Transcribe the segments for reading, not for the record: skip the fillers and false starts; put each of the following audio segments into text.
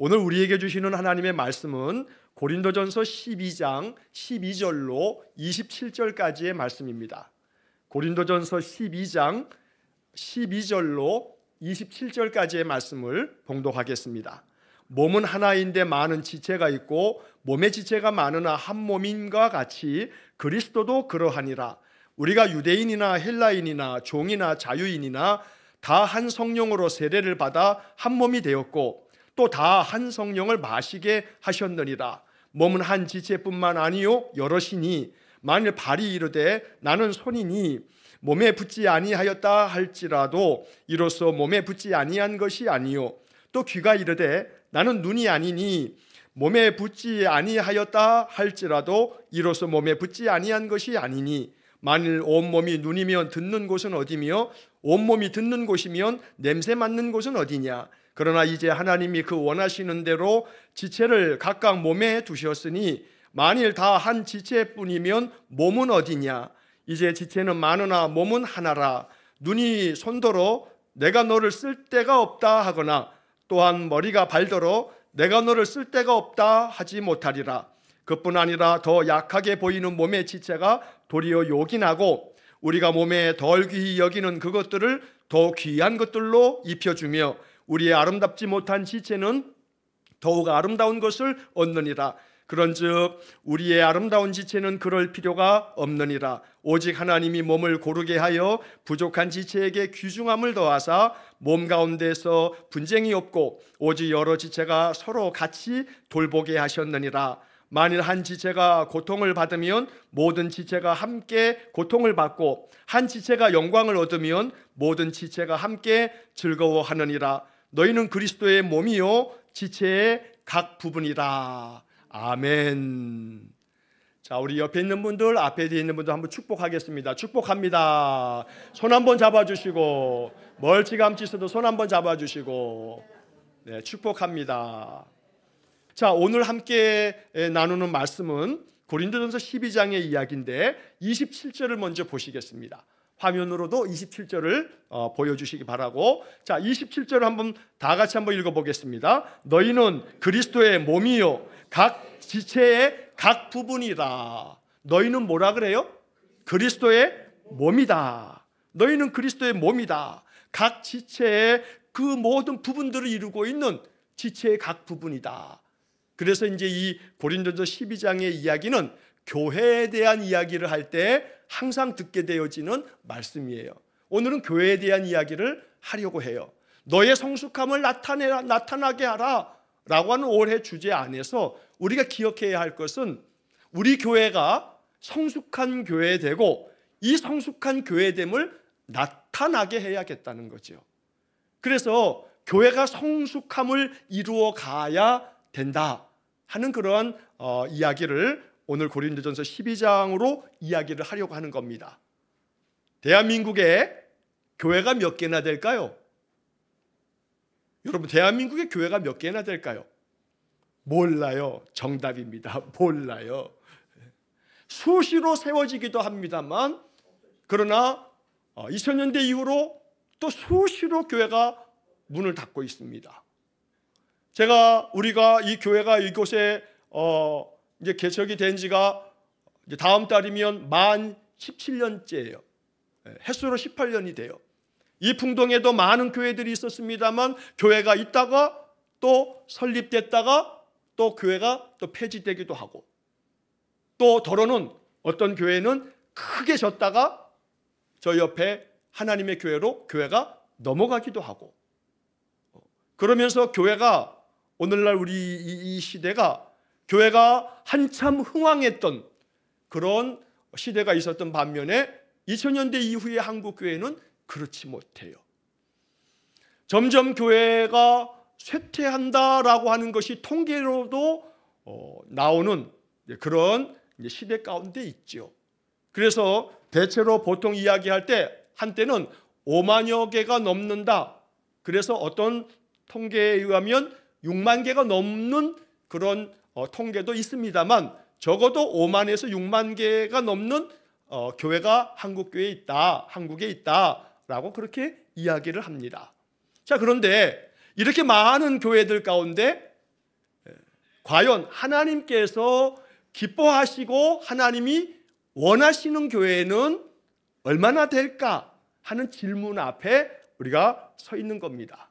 오늘 우리에게 주시는 하나님의 말씀은 고린도전서 12장 12절로 27절까지의 말씀입니다. 고린도전서 12장 12절로 27절까지의 말씀을 봉독하겠습니다. 몸은 하나인데 많은 지체가 있고 몸의 지체가 많으나 한 몸인과 같이 그리스도도 그러하니라. 우리가 유대인이나 헬라인이나 종이나 자유인이나 다 한 성령으로 세례를 받아 한 몸이 되었고 또 다 한 성령을 마시게 하셨느니라. 몸은 한 지체뿐만 아니요 여럿이니 만일 발이 이르되 나는 손이니 몸에 붙지 아니하였다 할지라도 이로써 몸에 붙지 아니한 것이 아니요 또 귀가 이르되 나는 눈이 아니니 몸에 붙지 아니하였다 할지라도 이로써 몸에 붙지 아니한 것이 아니니 만일 온몸이 눈이면 듣는 곳은 어디며 온몸이 듣는 곳이면 냄새 맡는 곳은 어디냐. 그러나 이제 하나님이 그 원하시는 대로 지체를 각각 몸에 두셨으니 만일 다 한 지체뿐이면 몸은 어디냐. 이제 지체는 많으나 몸은 하나라. 눈이 손더러 내가 너를 쓸 데가 없다 하거나 또한 머리가 발더러 내가 너를 쓸 데가 없다 하지 못하리라. 그뿐 아니라 더 약하게 보이는 몸의 지체가 도리어 요긴하고 우리가 몸에 덜 귀히 여기는 그것들을 더 귀한 것들로 입혀주며 우리의 아름답지 못한 지체는 더욱 아름다운 것을 얻느니라. 그런즉 우리의 아름다운 지체는 그럴 필요가 없느니라. 오직 하나님이 몸을 고르게 하여 부족한 지체에게 귀중함을 더하사 몸 가운데서 분쟁이 없고 오직 여러 지체가 서로 같이 돌보게 하셨느니라. 만일 한 지체가 고통을 받으면 모든 지체가 함께 고통을 받고 한 지체가 영광을 얻으면 모든 지체가 함께 즐거워하느니라. 너희는 그리스도의 몸이요 지체의 각 부분이라. 아멘. 자, 우리 옆에 있는 분들, 앞에 있는 분들 한번 축복하겠습니다. 축복합니다. 손 한번 잡아주시고, 멀찌감치 있어도 손 한번 잡아주시고, 네, 축복합니다. 자, 오늘 함께 나누는 말씀은 고린도전서 12장의 이야기인데 27절을 먼저 보시겠습니다. 화면으로도 27절을 보여주시기 바라고. 자, 27절을 한번 다 같이 한번 읽어보겠습니다. 너희는 그리스도의 몸이요 각 지체의 각 부분이다. 너희는 뭐라 그래요? 그리스도의 몸이다. 너희는 그리스도의 몸이다. 각 지체의 그 모든 부분들을 이루고 있는 지체의 각 부분이다. 그래서 이제 이 고린도전서 12장의 이야기는 교회에 대한 이야기를 할 때 항상 듣게 되어지는 말씀이에요. 오늘은 교회에 대한 이야기를 하려고 해요. 너의 성숙함을 나타나게 하라 라고 하는 올해 주제 안에서 우리가 기억해야 할 것은 우리 교회가 성숙한 교회되고 이 성숙한 교회됨을 나타나게 해야겠다는 거죠. 그래서 교회가 성숙함을 이루어 가야 된다 하는 그러한 이야기를 오늘 고린도전서 12장으로 이야기를 하려고 하는 겁니다. 대한민국에 교회가 몇 개나 될까요? 여러분, 대한민국의 교회가 몇 개나 될까요? 몰라요. 정답입니다. 몰라요. 수시로 세워지기도 합니다만 그러나 2000년대 이후로 또 수시로 교회가 문을 닫고 있습니다. 우리가 이 교회가 이곳에 이제 개척이 된 지가 이제 다음 달이면 만 17년째예요. 햇수로 18년이 돼요. 이 풍동에도 많은 교회들이 있었습니다만 교회가 있다가 또 설립됐다가 또 교회가 또 폐지되기도 하고 또 더러는 어떤 교회는 크게 졌다가 저 옆에 하나님의 교회로 교회가 넘어가기도 하고 그러면서 교회가 오늘날 우리 이 시대가 교회가 한참 흥왕했던 그런 시대가 있었던 반면에 2000년대 이후의 한국 교회는 그렇지 못해요. 점점 교회가 쇠퇴한다라고 하는 것이 통계로도 나오는 그런 시대 가운데 있죠. 그래서 대체로 보통 이야기할 때 한때는 5만여 개가 넘는다. 그래서 어떤 통계에 의하면 6만 개가 넘는 그런 통계도 있습니다만 적어도 5만에서 6만 개가 넘는 교회가 한국에 있다라고 그렇게 이야기를 합니다. 자, 그런데 이렇게 많은 교회들 가운데 과연 하나님께서 기뻐하시고 하나님이 원하시는 교회는 얼마나 될까 하는 질문 앞에 우리가 서 있는 겁니다.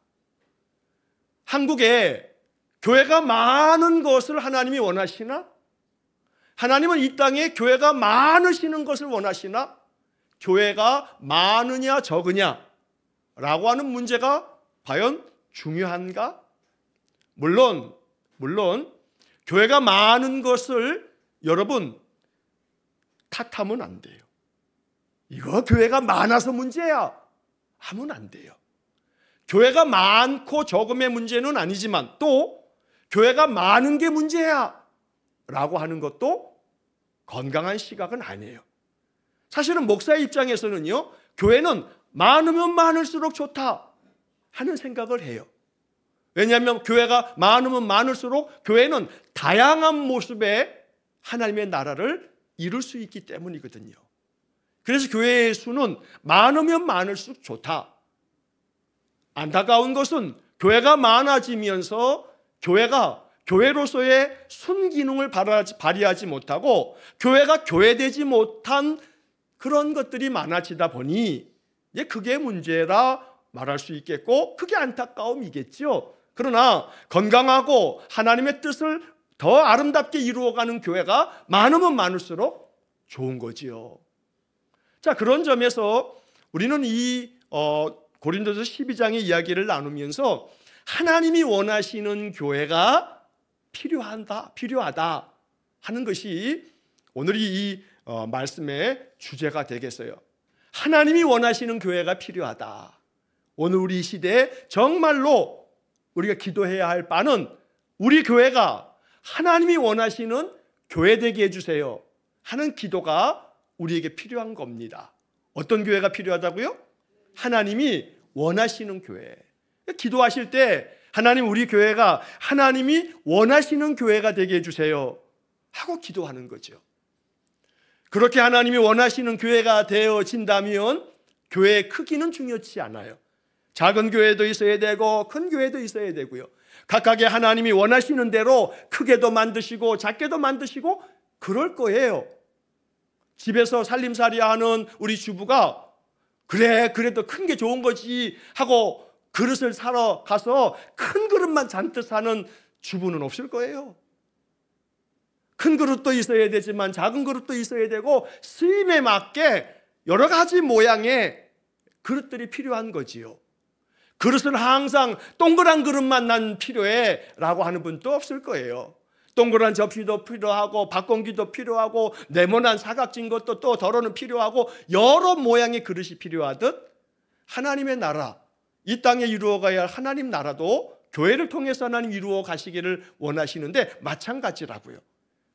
한국에 교회가 많은 것을 하나님이 원하시나? 하나님은 이 땅에 교회가 많으시는 것을 원하시나? 교회가 많으냐 적으냐 라고 하는 문제가 과연 중요한가? 물론 교회가 많은 것을 여러분 탓하면 안 돼요. 이거 교회가 많아서 문제야 하면 안 돼요. 교회가 많고 적음의 문제는 아니지만 또 교회가 많은 게 문제야 라고 하는 것도 건강한 시각은 아니에요. 사실은 목사의 입장에서는요, 교회는 많으면 많을수록 좋다 하는 생각을 해요. 왜냐하면 교회가 많으면 많을수록 교회는 다양한 모습의 하나님의 나라를 이룰 수 있기 때문이거든요. 그래서 교회의 수는 많으면 많을수록 좋다. 안타까운 것은 교회가 많아지면서 교회가 교회로서의 순기능을 발휘하지 못하고 교회가 교회되지 못한 그런 것들이 많아지다 보니 이제 그게 문제라 말할 수 있겠고 그게 안타까움이겠죠. 그러나 건강하고 하나님의 뜻을 더 아름답게 이루어가는 교회가 많으면 많을수록 좋은 거지요. 자, 그런 점에서 우리는 이 고린도서 12장의 이야기를 나누면서 하나님이 원하시는 교회가 필요하다 하는 것이 오늘 이 말씀의 주제가 되겠어요. 하나님이 원하시는 교회가 필요하다. 오늘 우리 시대에 정말로 우리가 기도해야 할 바는 우리 교회가 하나님이 원하시는 교회 되게 해주세요 하는 기도가 우리에게 필요한 겁니다. 어떤 교회가 필요하다고요? 하나님이 원하시는 교회. 기도하실 때 하나님, 우리 교회가 하나님이 원하시는 교회가 되게 해주세요 하고 기도하는 거죠. 그렇게 하나님이 원하시는 교회가 되어진다면 교회의 크기는 중요치 않아요. 작은 교회도 있어야 되고 큰 교회도 있어야 되고요. 각각의 하나님이 원하시는 대로 크게도 만드시고 작게도 만드시고 그럴 거예요. 집에서 살림살이 하는 우리 주부가 그래도 큰 게 좋은 거지 하고 그릇을 사러 가서 큰 그릇만 잔뜩 사는 주부는 없을 거예요. 큰 그릇도 있어야 되지만 작은 그릇도 있어야 되고 쓰임에 맞게 여러 가지 모양의 그릇들이 필요한 거지요. 그릇은 항상 동그란 그릇만 난 필요해 라고 하는 분도 없을 거예요. 동그란 접시도 필요하고 밥공기도 필요하고 네모난 사각진 것도 또 덜어는 필요하고 여러 모양의 그릇이 필요하듯 하나님의 나라, 이 땅에 이루어가야 할 하나님 나라도 교회를 통해서 하나님 이루어 가시기를 원하시는데 마찬가지라고요.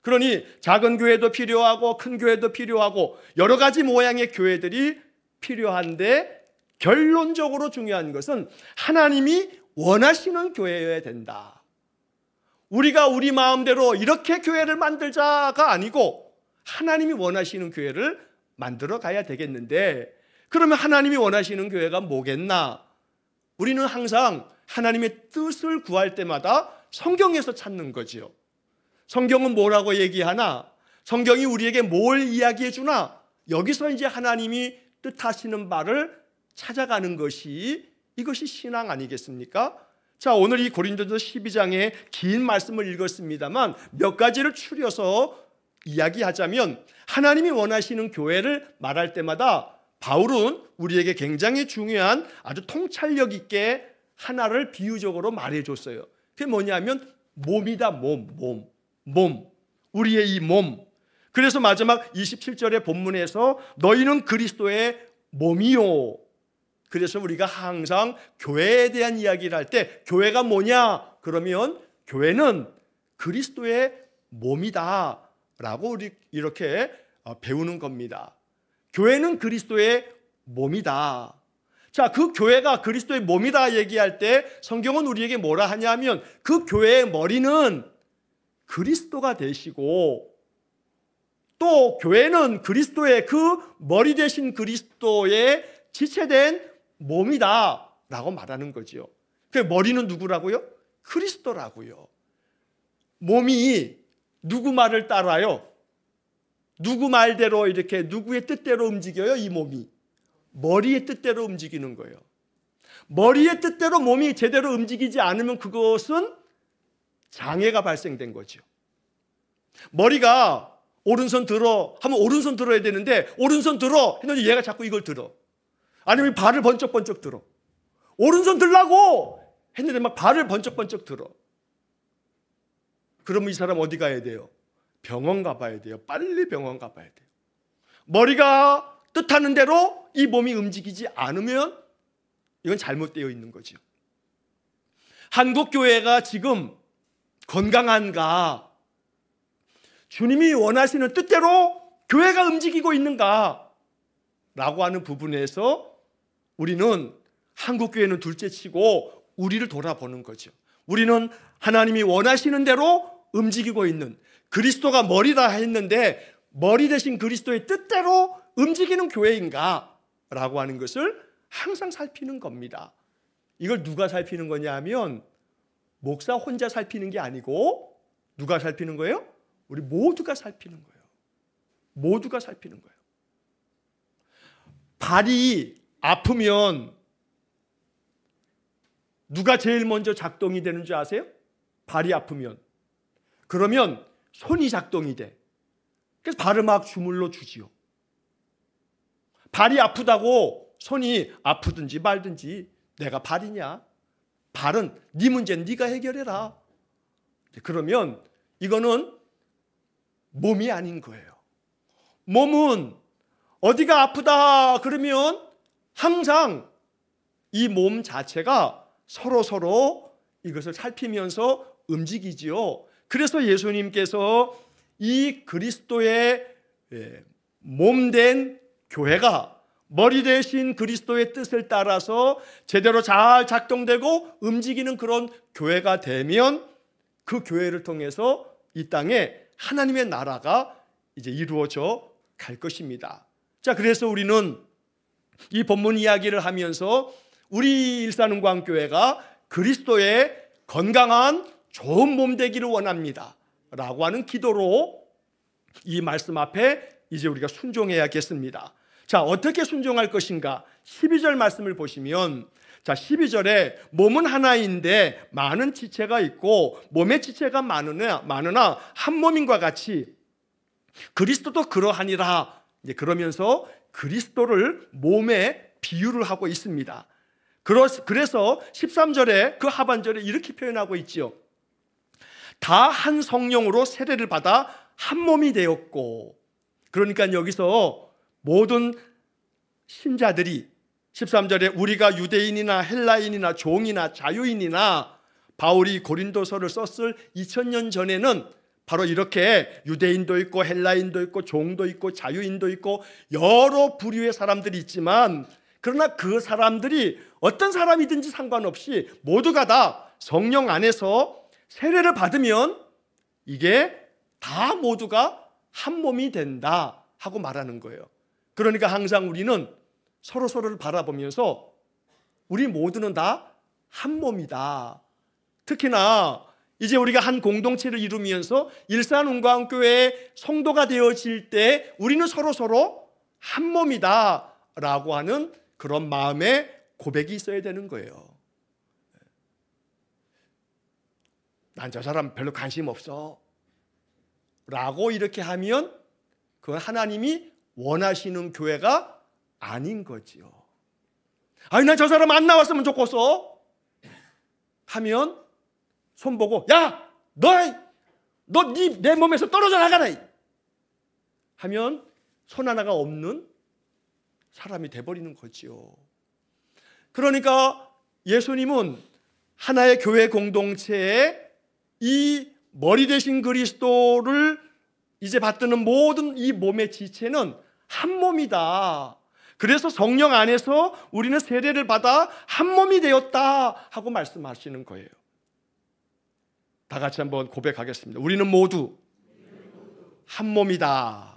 그러니 작은 교회도 필요하고 큰 교회도 필요하고 여러 가지 모양의 교회들이 필요한데 결론적으로 중요한 것은 하나님이 원하시는 교회여야 된다. 우리가 우리 마음대로 이렇게 교회를 만들자가 아니고 하나님이 원하시는 교회를 만들어 가야 되겠는데 그러면 하나님이 원하시는 교회가 뭐겠나? 우리는 항상 하나님의 뜻을 구할 때마다 성경에서 찾는 거지요. 성경은 뭐라고 얘기하나? 성경이 우리에게 뭘 이야기해 주나? 여기서 이제 하나님이 뜻하시는 바를 찾아가는 것이 이것이 신앙 아니겠습니까? 자, 오늘 이 고린도서 12장의 긴 말씀을 읽었습니다만 몇 가지를 추려서 이야기하자면 하나님이 원하시는 교회를 말할 때마다 바울은 우리에게 굉장히 중요한 아주 통찰력 있게 하나를 비유적으로 말해줬어요. 그게 뭐냐면 몸이다. 몸. 우리의 이 몸. 그래서 마지막 27절의 본문에서 너희는 그리스도의 몸이요. 그래서 우리가 항상 교회에 대한 이야기를 할 때 교회가 뭐냐? 그러면 교회는 그리스도의 몸이다 라고 우리 이렇게 배우는 겁니다. 교회는 그리스도의 몸이다. 자, 그 교회가 그리스도의 몸이다 얘기할 때 성경은 우리에게 뭐라 하냐면 그 교회의 머리는 그리스도가 되시고 또 교회는 그리스도의 그 머리 되신 그리스도의 지체된 몸이다 라고 말하는 거죠. 그 머리는 누구라고요? 그리스도라고요. 몸이 누구 말을 따라요? 누구 말대로 이렇게 누구의 뜻대로 움직여요? 이 몸이 머리의 뜻대로 움직이는 거예요. 머리의 뜻대로 몸이 제대로 움직이지 않으면 그것은 장애가 발생된 거죠. 머리가 오른손 들어 하면 오른손 들어야 되는데 오른손 들어 했는데 얘가 자꾸 이걸 들어. 아니면 발을 번쩍번쩍 들어. 오른손 들라고 했는데 막 발을 번쩍번쩍 들어. 그러면 이 사람 어디 가야 돼요? 병원 가봐야 돼요. 빨리 병원 가봐야 돼요. 머리가 뜻하는 대로 이 몸이 움직이지 않으면 이건 잘못되어 있는 거죠. 한국 교회가 지금 건강한가? 주님이 원하시는 뜻대로 교회가 움직이고 있는가? 라고 하는 부분에서 우리는 한국 교회는 둘째치고 우리를 돌아보는 거죠. 우리는 하나님이 원하시는 대로 움직이고 있는, 그리스도가 머리라 했는데 머리 대신 그리스도의 뜻대로 움직이는 교회인가? 라고 하는 것을 항상 살피는 겁니다. 이걸 누가 살피는 거냐 하면 목사 혼자 살피는 게 아니고 누가 살피는 거예요? 우리 모두가 살피는 거예요. 모두가 살피는 거예요. 발이 아프면 누가 제일 먼저 작동이 되는 줄 아세요? 발이 아프면. 그러면 손이 작동이 돼. 그래서 발을 막 주물러 주지요. 발이 아프다고 손이 아프든지 말든지 내가 발이냐? 발은 네 문제는 네가 해결해라. 그러면 이거는 몸이 아닌 거예요. 몸은 어디가 아프다 그러면 항상 이 몸 자체가 서로 이것을 살피면서 움직이지요. 그래서 예수님께서 이 그리스도의 몸된 교회가 머리 대신 그리스도의 뜻을 따라서 제대로 잘 작동되고 움직이는 그런 교회가 되면 그 교회를 통해서 이 땅에 하나님의 나라가 이제 이루어져 갈 것입니다. 자, 그래서 우리는 이 본문 이야기를 하면서 우리 일산은광교회가 그리스도의 건강한 좋은 몸 되기를 원합니다 라고 하는 기도로 이 말씀 앞에 이제 우리가 순종해야겠습니다. 자, 어떻게 순종할 것인가? 12절 말씀을 보시면, 자, 12절에 몸은 하나인데 많은 지체가 있고 몸의 지체가 많으나 한 몸인과 같이 그리스도도 그러하니라. 이제 그러면서 그리스도를 몸에 비유를 하고 있습니다. 그래서 13절에 그 하반절에 이렇게 표현하고 있지요. 다 한 성령으로 세례를 받아 한 몸이 되었고, 그러니까 여기서 모든 신자들이 13절에 우리가 유대인이나 헬라인이나 종이나 자유인이나 바울이 고린도서를 썼을 2000년 전에는 바로 이렇게 유대인도 있고 헬라인도 있고 종도 있고 자유인도 있고 여러 부류의 사람들이 있지만, 그러나 그 사람들이 어떤 사람이든지 상관없이 모두가 다 성령 안에서 세례를 받으면 이게 다 모두가 한 몸이 된다 하고 말하는 거예요. 그러니까 항상 우리는 서로를 바라보면서 우리 모두는 다 한 몸이다. 특히나 이제 우리가 한 공동체를 이루면서 일산운광교회의 성도가 되어질 때 우리는 서로 한 몸이다 라고 하는 그런 마음의 고백이 있어야 되는 거예요. 난 저 사람 별로 관심 없어 라고 이렇게 하면 그건 하나님이 원하시는 교회가 아닌 거지요. 아니, 난 저 사람 안 나왔으면 좋겠어 하면 손 보고, 야, 너 내 몸에서 떨어져 나가라 하면 손 하나가 없는 사람이 돼버리는 거지요. 그러니까 예수님은 하나의 교회 공동체에 이 머리 대신 그리스도를 이제 받드는 모든 이 몸의 지체는 한 몸이다. 그래서 성령 안에서 우리는 세례를 받아 한 몸이 되었다 하고 말씀하시는 거예요. 다 같이 한번 고백하겠습니다. 우리는 모두 한 몸이다.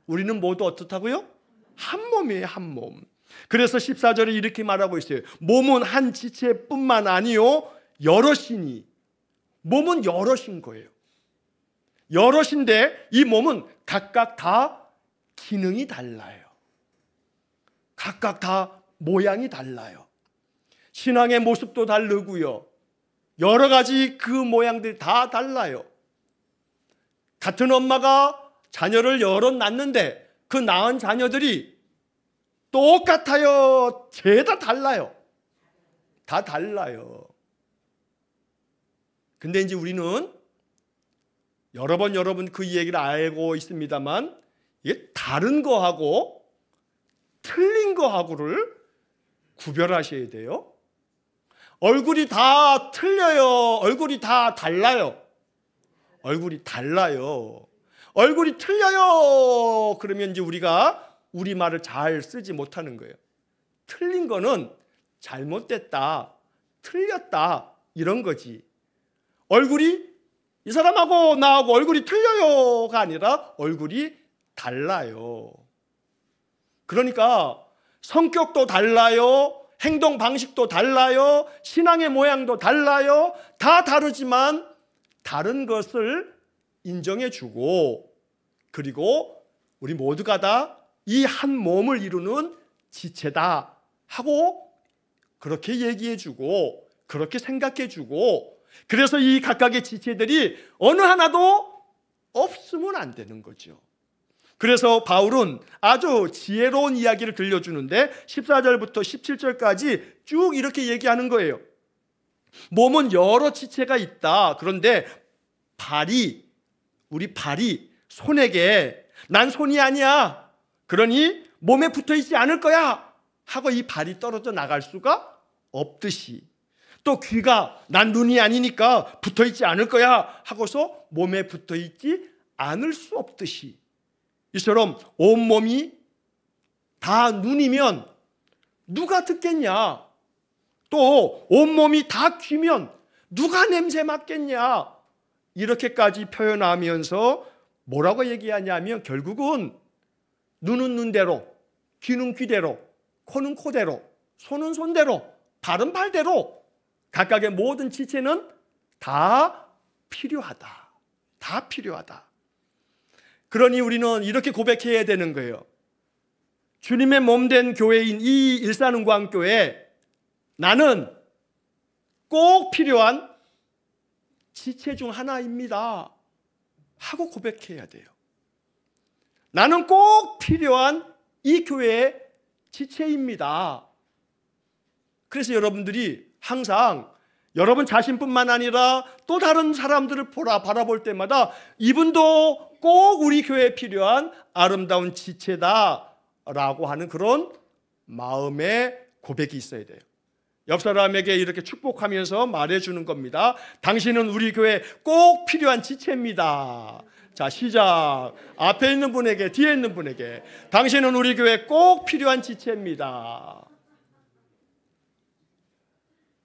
우리는 모두 어떻다고요? 한 몸이에요, 한 몸. 그래서 14절에 이렇게 말하고 있어요. 몸은 한 지체뿐만 아니요 여럿이니 몸은 여럿인 거예요. 여럿인데 이 몸은 각각 다 기능이 달라요. 각각 다 모양이 달라요. 신앙의 모습도 다르고요. 여러 가지 그 모양들이 다 달라요. 같은 엄마가 자녀를 여럿 낳는데 그 낳은 자녀들이 똑같아요? 죄다 달라요. 다 달라요. 근데 이제 우리는 여러 번 그 얘기를 알고 있습니다만 이게 다른 거하고 틀린 거하고를 구별하셔야 돼요. 얼굴이 다 틀려요? 얼굴이 다 달라요? 얼굴이 달라요. 얼굴이 틀려요. 그러면 이제 우리가 우리말을 잘 쓰지 못하는 거예요. 틀린 거는 잘못됐다, 틀렸다 이런 거지. 얼굴이 이 사람하고 나하고 얼굴이 틀려요가 아니라 얼굴이 달라요. 그러니까 성격도 달라요. 행동 방식도 달라요. 신앙의 모양도 달라요. 다 다르지만 다른 것을 인정해주고, 그리고 우리 모두가 다 이 한 몸을 이루는 지체다 하고 그렇게 얘기해주고 그렇게 생각해주고, 그래서 이 각각의 지체들이 어느 하나도 없으면 안 되는 거죠. 그래서 바울은 아주 지혜로운 이야기를 들려주는데 14절부터 17절까지 쭉 이렇게 얘기하는 거예요. 몸은 여러 지체가 있다. 그런데 우리 발이 손에게 난 손이 아니야, 그러니 몸에 붙어있지 않을 거야 하고 이 발이 떨어져 나갈 수가 없듯이, 또 귀가 난 눈이 아니니까 붙어있지 않을 거야 하고서 몸에 붙어있지 않을 수 없듯이, 이처럼 온몸이 다 눈이면 누가 듣겠냐, 또 온몸이 다 귀면 누가 냄새 맡겠냐, 이렇게까지 표현하면서 뭐라고 얘기하냐면 결국은 눈은 눈대로, 귀는 귀대로, 코는 코대로, 손은 손대로, 발은 발대로 각각의 모든 지체는 다 필요하다. 다 필요하다. 그러니 우리는 이렇게 고백해야 되는 거예요. 주님의 몸된 교회인 이 일산은광교회, 나는 꼭 필요한 지체 중 하나입니다 하고 고백해야 돼요. 나는 꼭 필요한 이 교회의 지체입니다. 그래서 여러분들이 항상 여러분 자신뿐만 아니라 또 다른 사람들을 바라볼 때마다 이분도 꼭 우리 교회에 필요한 아름다운 지체다라고 하는 그런 마음의 고백이 있어야 돼요. 옆 사람에게 이렇게 축복하면서 말해주는 겁니다. 당신은 우리 교회에 꼭 필요한 지체입니다. 자, 시작. 앞에 있는 분에게, 뒤에 있는 분에게, 당신은 우리 교회에 꼭 필요한 지체입니다.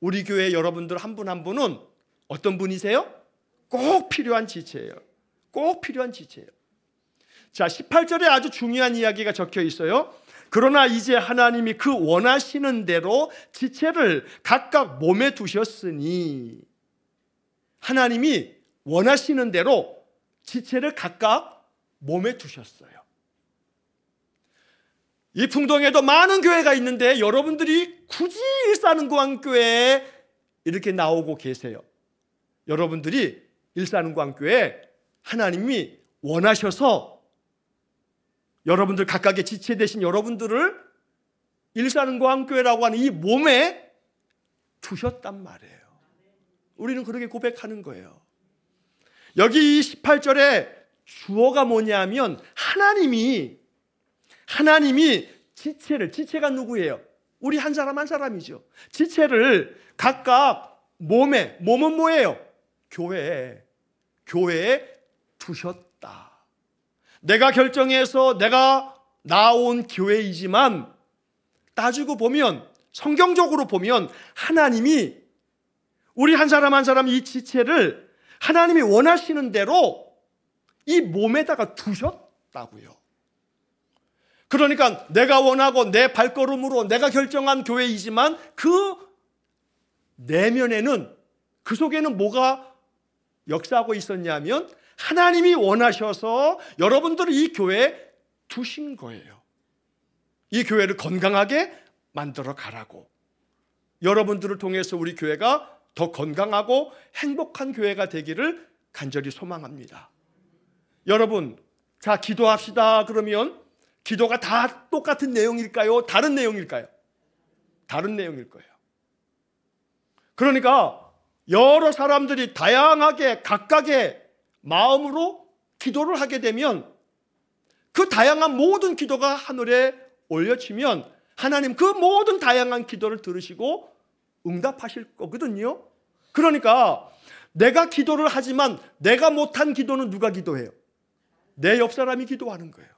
우리 교회 여러분들 한 분 한 분은 어떤 분이세요? 꼭 필요한 지체예요. 꼭 필요한 지체예요. 자, 18절에 아주 중요한 이야기가 적혀 있어요. 그러나 이제 하나님이 그 원하시는 대로 지체를 각각 몸에 두셨으니, 하나님이 원하시는 대로 지체를 각각 몸에 두셨어요. 이 풍동에도 많은 교회가 있는데 여러분들이 굳이 일산은광교회에 이렇게 나오고 계세요. 여러분들이 일산은광교회에 하나님이 원하셔서 여러분들 각각의 지체 되신 여러분들을 일산은광교회라고 하는 이 몸에 두셨단 말이에요. 우리는 그렇게 고백하는 거예요. 여기 이 18절에 주어가 뭐냐면 하나님이 지체가 누구예요? 우리 한 사람 한 사람이죠. 지체를 각각 몸은 뭐예요? 교회에 두셨다. 내가 결정해서 내가 나온 교회이지만 따지고 보면, 성경적으로 보면 하나님이 우리 한 사람 한 사람 이 지체를 하나님이 원하시는 대로 이 몸에다가 두셨다고요. 그러니까 내가 원하고 내 발걸음으로 내가 결정한 교회이지만 그 내면에는, 그 속에는 뭐가 역사하고 있었냐면 하나님이 원하셔서 여러분들을 이 교회에 두신 거예요. 이 교회를 건강하게 만들어 가라고. 여러분들을 통해서 우리 교회가 더 건강하고 행복한 교회가 되기를 간절히 소망합니다. 여러분, 자, 기도합시다 그러면 기도가 다 똑같은 내용일까요? 다른 내용일까요? 다른 내용일 거예요. 그러니까 여러 사람들이 다양하게 각각의 마음으로 기도를 하게 되면 그 다양한 모든 기도가 하늘에 올려치면 하나님 그 모든 다양한 기도를 들으시고 응답하실 거거든요. 그러니까 내가 기도를 하지만 내가 못한 기도는 누가 기도해요? 내 옆 사람이 기도하는 거예요.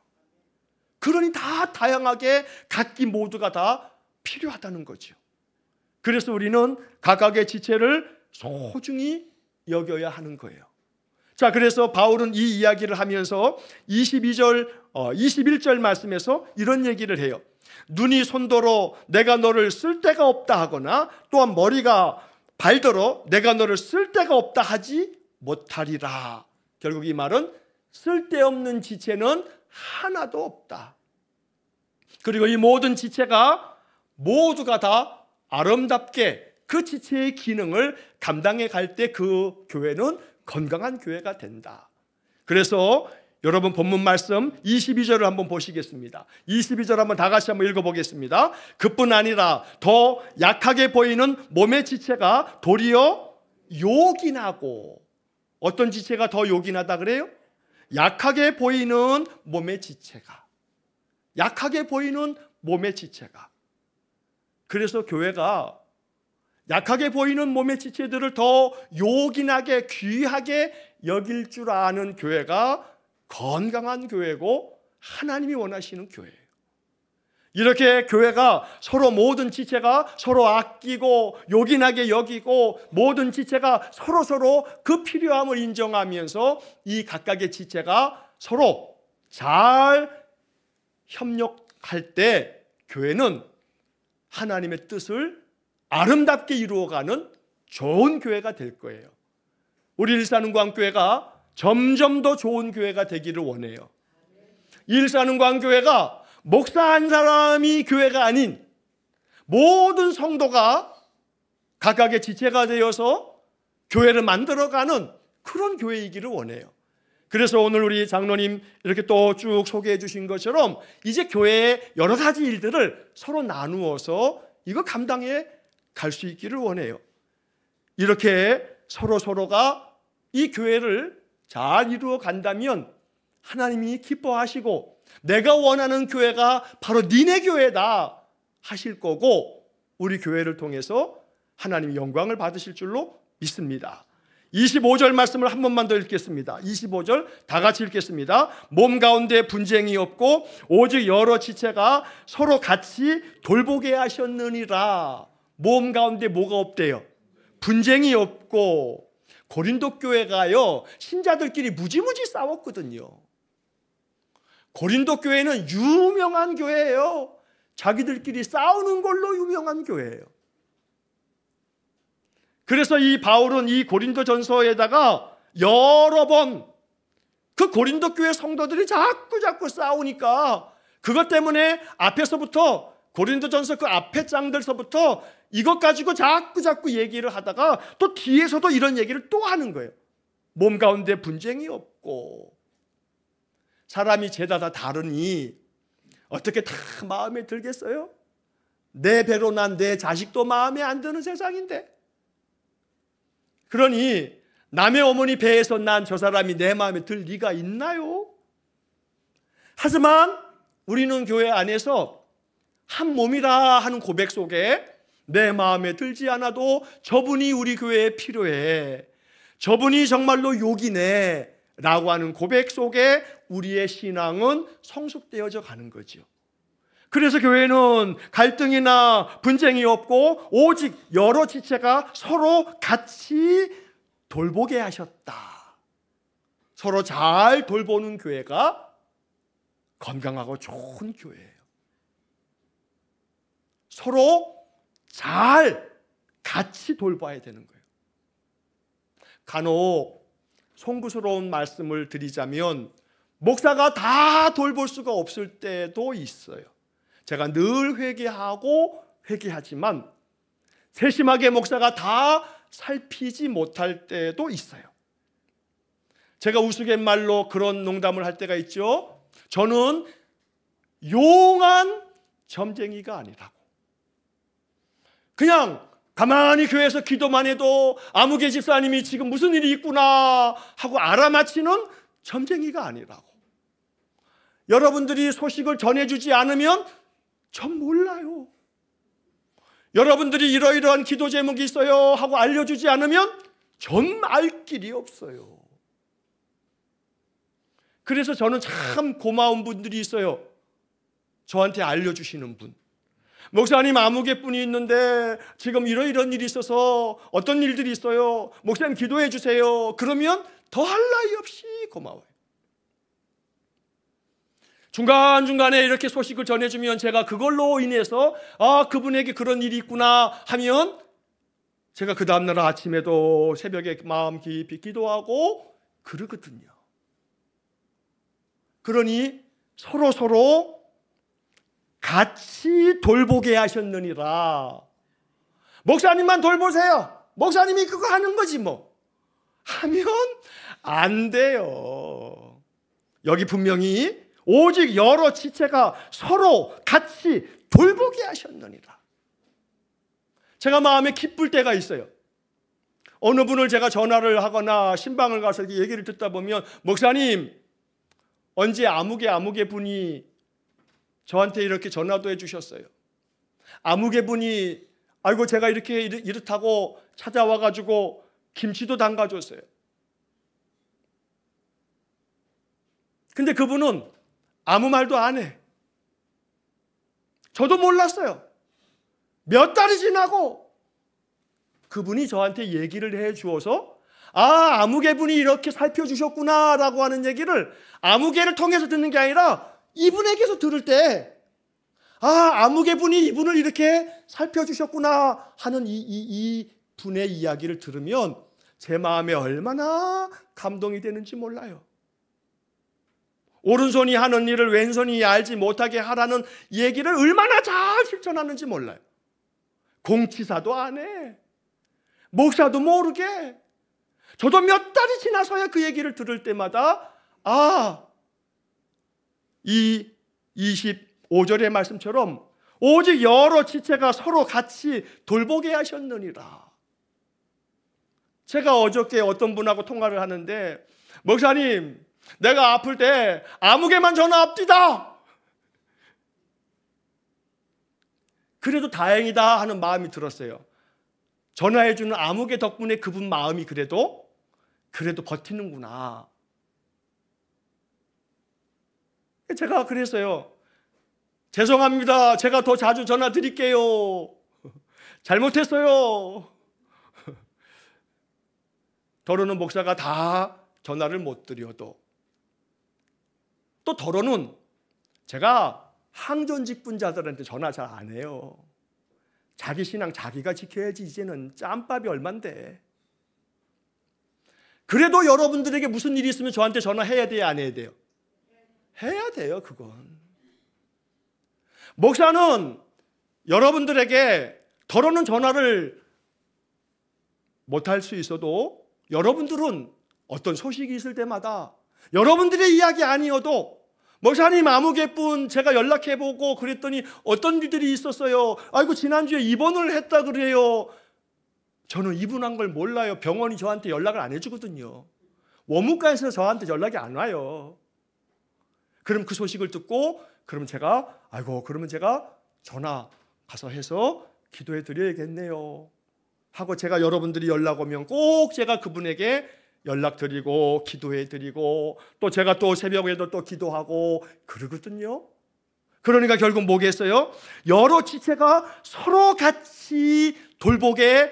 그러니 다 다양하게 각기 모두가 다 필요하다는 거죠. 그래서 우리는 각각의 지체를 소중히 여겨야 하는 거예요. 자, 그래서 바울은 이 이야기를 하면서 21절 말씀에서 이런 얘기를 해요. 눈이 손더러 내가 너를 쓸 데가 없다 하거나 또한 머리가 발더러 내가 너를 쓸 데가 없다 하지 못하리라. 결국 이 말은 쓸데없는 지체는 하나도 없다. 그리고 이 모든 지체가 모두가 다 아름답게 그 지체의 기능을 감당해 갈 때 그 교회는 건강한 교회가 된다. 그래서 여러분 본문 말씀 22절을 한번 보시겠습니다. 22절 한번 다 같이 한번 읽어보겠습니다. 그뿐 아니라 더 약하게 보이는 몸의 지체가 도리어 요긴하고, 어떤 지체가 더 요긴하다 그래요? 약하게 보이는 몸의 지체가, 약하게 보이는 몸의 지체가. 그래서 교회가 약하게 보이는 몸의 지체들을 더 요긴하게 귀하게 여길 줄 아는 교회가 건강한 교회고 하나님이 원하시는 교회예요. 이렇게 교회가 서로 모든 지체가 서로 아끼고 요긴하게 여기고 모든 지체가 서로 그 필요함을 인정하면서 이 각각의 지체가 서로 잘 협력할 때 교회는 하나님의 뜻을 아름답게 이루어가는 좋은 교회가 될 거예요. 우리 일산흥광교회가 점점 더 좋은 교회가 되기를 원해요. 일산흥광교회가 목사 한 사람이 교회가 아닌 모든 성도가 각각의 지체가 되어서 교회를 만들어가는 그런 교회이기를 원해요. 그래서 오늘 우리 장로님 이렇게 또 쭉 소개해 주신 것처럼 이제 교회의 여러 가지 일들을 서로 나누어서 이거 감당해 갈 수 있기를 원해요. 이렇게 서로가 이 교회를 잘 이루어 간다면 하나님이 기뻐하시고 내가 원하는 교회가 바로 니네 교회다 하실 거고 우리 교회를 통해서 하나님이 영광을 받으실 줄로 믿습니다. 25절 말씀을 한 번만 더 읽겠습니다. 25절 다 같이 읽겠습니다. 몸 가운데 분쟁이 없고 오직 여러 지체가 서로 같이 돌보게 하셨느니라. 몸 가운데 뭐가 없대요? 분쟁이 없고. 고린도 교회가요 신자들끼리 무지무지 싸웠거든요. 고린도 교회는 유명한 교회예요. 자기들끼리 싸우는 걸로 유명한 교회예요. 그래서 이 바울은 이 고린도 전서에다가 여러 번 그 고린도 교회 성도들이 자꾸 싸우니까 그것 때문에 앞에서부터 고린도 전서 그 앞에 장들서부터 이것 가지고 자꾸 얘기를 하다가 또 뒤에서도 이런 얘기를 또 하는 거예요. 몸 가운데 분쟁이 없고. 사람이 죄다 다 다르니 어떻게 다 마음에 들겠어요? 내 배로 난 내 자식도 마음에 안 드는 세상인데. 그러니 남의 어머니 배에서 난 저 사람이 내 마음에 들 리가 있나요? 하지만 우리는 교회 안에서 한 몸이라 하는 고백 속에 내 마음에 들지 않아도 저분이 우리 교회에 필요해, 저분이 정말로 요긴해 라고 하는 고백 속에 우리의 신앙은 성숙되어져 가는 거죠. 그래서 교회는 갈등이나 분쟁이 없고 오직 여러 지체가 서로 같이 돌보게 하셨다. 서로 잘 돌보는 교회가 건강하고 좋은 교회예요. 서로 잘 같이 돌봐야 되는 거예요. 간혹 송구스러운 말씀을 드리자면 목사가 다 돌볼 수가 없을 때도 있어요. 제가 늘 회개하지만 세심하게 목사가 다 살피지 못할 때도 있어요. 제가 우스갯말로 그런 농담을 할 때가 있죠. 저는 용한 점쟁이가 아니라고. 그냥 가만히 교회에서 기도만 해도 아무개 집사님이 지금 무슨 일이 있구나 하고 알아맞히는 점쟁이가 아니라고. 여러분들이 소식을 전해주지 않으면 전 몰라요. 여러분들이 이러이러한 기도 제목이 있어요 하고 알려주지 않으면 전 알 길이 없어요. 그래서 저는 참 고마운 분들이 있어요. 저한테 알려주시는 분. 목사님 아무개뿐이 있는데 지금 이러이런 일이 있어서 어떤 일들이 있어요. 목사님 기도해 주세요. 그러면 더할 나위 없이 고마워요. 중간중간에 이렇게 소식을 전해주면 제가 그걸로 인해서 그분에게 그런 일이 있구나 하면 제가 그 다음날 아침에도 새벽에 마음 깊이 기도하고 그러거든요. 그러니 서로 같이 돌보게 하셨느니라. 목사님만 돌보세요. 목사님이 그거 하는 거지 뭐. 하면 안 돼요. 여기 분명히 오직 여러 지체가 서로 같이 돌보게 하셨느니라. 제가 마음에 기쁠 때가 있어요. 어느 분을 제가 전화를 하거나 신방을 가서 얘기를 듣다 보면 목사님 언제 아무개 분이 저한테 이렇게 전화도 해주셨어요. 아무개 분이 아이고 제가 이렇다고 찾아와가지고 김치도 담가줬어요. 근데 그분은 아무 말도 안 해. 저도 몰랐어요. 몇 달이 지나고 그분이 저한테 얘기를 해 주어서 아무개 분이 이렇게 살펴주셨구나 라고 하는 얘기를 아무개를 통해서 듣는 게 아니라 이분에게서 들을 때 아무개 분이 이분을 이렇게 살펴주셨구나 하는 이 분의 이야기를 들으면 제 마음에 얼마나 감동이 되는지 몰라요. 오른손이 하는 일을 왼손이 알지 못하게 하라는 얘기를 얼마나 잘 실천하는지 몰라요. 공치사도 안 해. 목사도 모르게. 저도 몇 달이 지나서야 그 얘기를 들을 때마다 이 25절의 말씀처럼 오직 여러 지체가 서로 같이 돌보게 하셨느니라. 제가 어저께 어떤 분하고 통화를 하는데 목사님 내가 아플 때 아무개만 전화합디다. 그래도 다행이다 하는 마음이 들었어요. 전화해주는 아무개 덕분에 그분 마음이 그래도 버티는구나. 제가 그랬어요. 죄송합니다. 제가 더 자주 전화 드릴게요. 잘못했어요. 더러는 목사가 다 전화를 못 드려도 또 더러는 제가 항전직분자들한테 전화 잘 안 해요. 자기 신앙 자기가 지켜야지 이제는 짬밥이 얼만데. 그래도 여러분들에게 무슨 일이 있으면 저한테 전화해야 돼요? 안 해야 돼요? 해야 돼요. 그건. 목사는 여러분들에게 더러는 전화를 못할 수 있어도 여러분들은 어떤 소식이 있을 때마다 여러분들의 이야기 아니어도 목사님 아무개뿐 제가 연락해보고 그랬더니 어떤 일들이 있었어요. 아이고 지난주에 입원을 했다 그래요. 저는 입원한 걸 몰라요. 병원이 저한테 연락을 안 해주거든요. 원무과에서 저한테 연락이 안 와요. 그럼 그 소식을 듣고 그러면 제가 전화 가서 해서 기도해 드려야겠네요 하고 제가 여러분들이 연락 오면 꼭 제가 그분에게 연락드리고 기도해드리고 또 제가 또 새벽에도 또 기도하고 그러거든요. 그러니까 결국 뭐겠어요? 여러 지체가 서로 같이 돌보게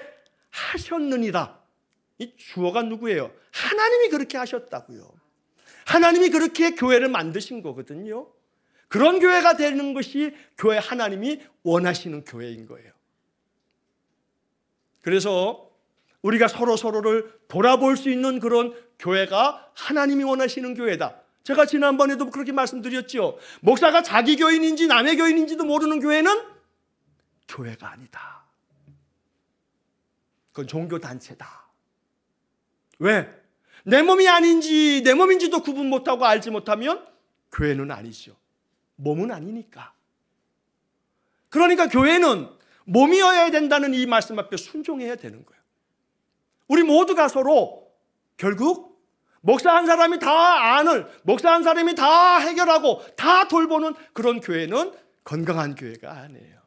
하셨느니라. 이 주어가 누구예요? 하나님이 그렇게 하셨다고요. 하나님이 그렇게 교회를 만드신 거거든요. 그런 교회가 되는 것이 교회 하나님이 원하시는 교회인 거예요. 그래서 우리가 서로를 돌아볼 수 있는 그런 교회가 하나님이 원하시는 교회다. 제가 지난번에도 그렇게 말씀드렸죠. 목사가 자기 교인인지 남의 교인인지도 모르는 교회는 교회가 아니다. 그건 종교단체다. 왜? 내 몸이 아닌지 내 몸인지도 구분 못하고 알지 못하면 교회는 아니죠. 몸은 아니니까. 그러니까 교회는 몸이어야 된다는 이 말씀 앞에 순종해야 되는 거예요. 우리 모두가 서로 결국 목사 한 사람이 다 안을, 목사 한 사람이 다 해결하고 다 돌보는 그런 교회는 건강한 교회가 아니에요.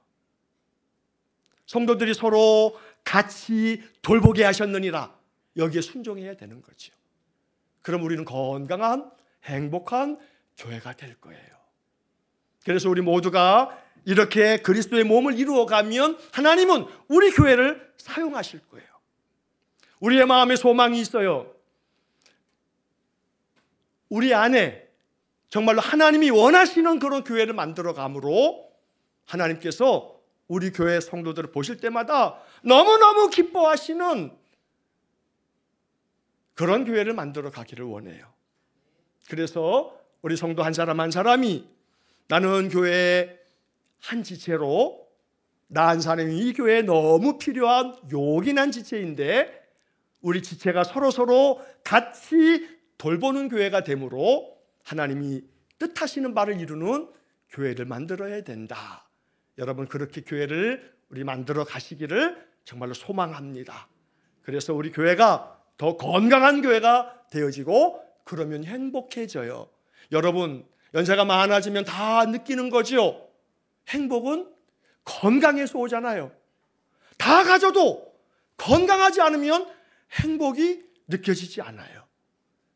성도들이 서로 같이 돌보게 하셨느니라. 여기에 순종해야 되는 거죠. 그럼 우리는 건강한 행복한 교회가 될 거예요. 그래서 우리 모두가 이렇게 그리스도의 몸을 이루어가면 하나님은 우리 교회를 사용하실 거예요. 우리의 마음에 소망이 있어요. 우리 안에 정말로 하나님이 원하시는 그런 교회를 만들어가므로 하나님께서 우리 교회 성도들을 보실 때마다 너무너무 기뻐하시는 그런 교회를 만들어 가기를 원해요. 그래서 우리 성도 한 사람 한 사람이 나는 교회의 한 지체로 나 한 사람이 이 교회에 너무 필요한 요긴한 지체인데 우리 지체가 서로 같이 돌보는 교회가 되므로 하나님이 뜻하시는 바를 이루는 교회를 만들어야 된다. 여러분 그렇게 교회를 우리 만들어 가시기를 정말로 소망합니다. 그래서 우리 교회가 더 건강한 교회가 되어지고 그러면 행복해져요. 여러분 연세가 많아지면 다 느끼는 거죠. 행복은 건강에서 오잖아요. 다 가져도 건강하지 않으면 행복이 느껴지지 않아요.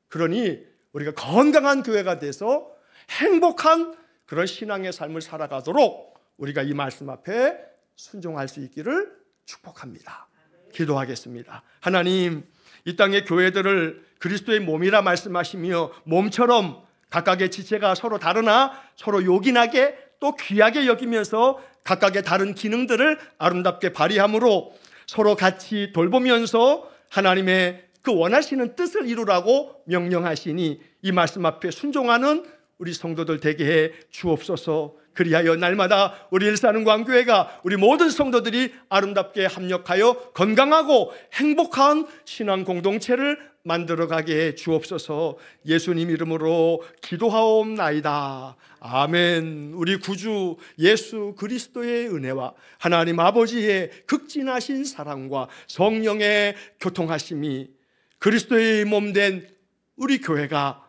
그러니 우리가 건강한 교회가 돼서 행복한 그런 신앙의 삶을 살아가도록 우리가 이 말씀 앞에 순종할 수 있기를 축복합니다. 기도하겠습니다. 하나님, 이 땅의 교회들을 그리스도의 몸이라 말씀하시며 몸처럼 각각의 지체가 서로 다르나 서로 요긴하게 또 귀하게 여기면서 각각의 다른 기능들을 아름답게 발휘함으로 서로 같이 돌보면서 하나님의 그 원하시는 뜻을 이루라고 명령하시니 이 말씀 앞에 순종하는 우리 성도들 되게 해 주옵소서. 그리하여 날마다 우리 일산은광교회가 우리 모든 성도들이 아름답게 합력하여 건강하고 행복한 신앙 공동체를 만들어가게 해 주옵소서. 예수님 이름으로 기도하옵나이다. 아멘. 우리 구주 예수 그리스도의 은혜와 하나님 아버지의 극진하신 사랑과 성령의 교통하심이 그리스도의 몸된 우리 교회가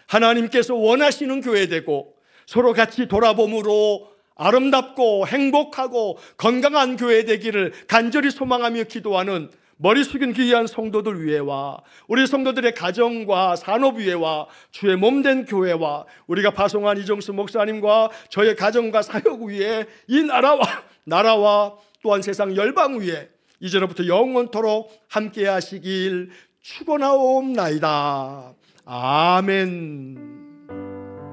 하나님께서 원하시는 교회 되고 서로 같이 돌아봄으로 아름답고 행복하고 건강한 교회 되기를 간절히 소망하며 기도하는 머리 숙인 귀한 성도들 위에와 우리 성도들의 가정과 산업 위에와 주의 몸된 교회와 우리가 파송한 이정수 목사님과 저의 가정과 사역 위에 이 나라와 또한 세상 열방 위에 이제로부터 영원토록 함께 하시길 축원하옵나이다. 아멘.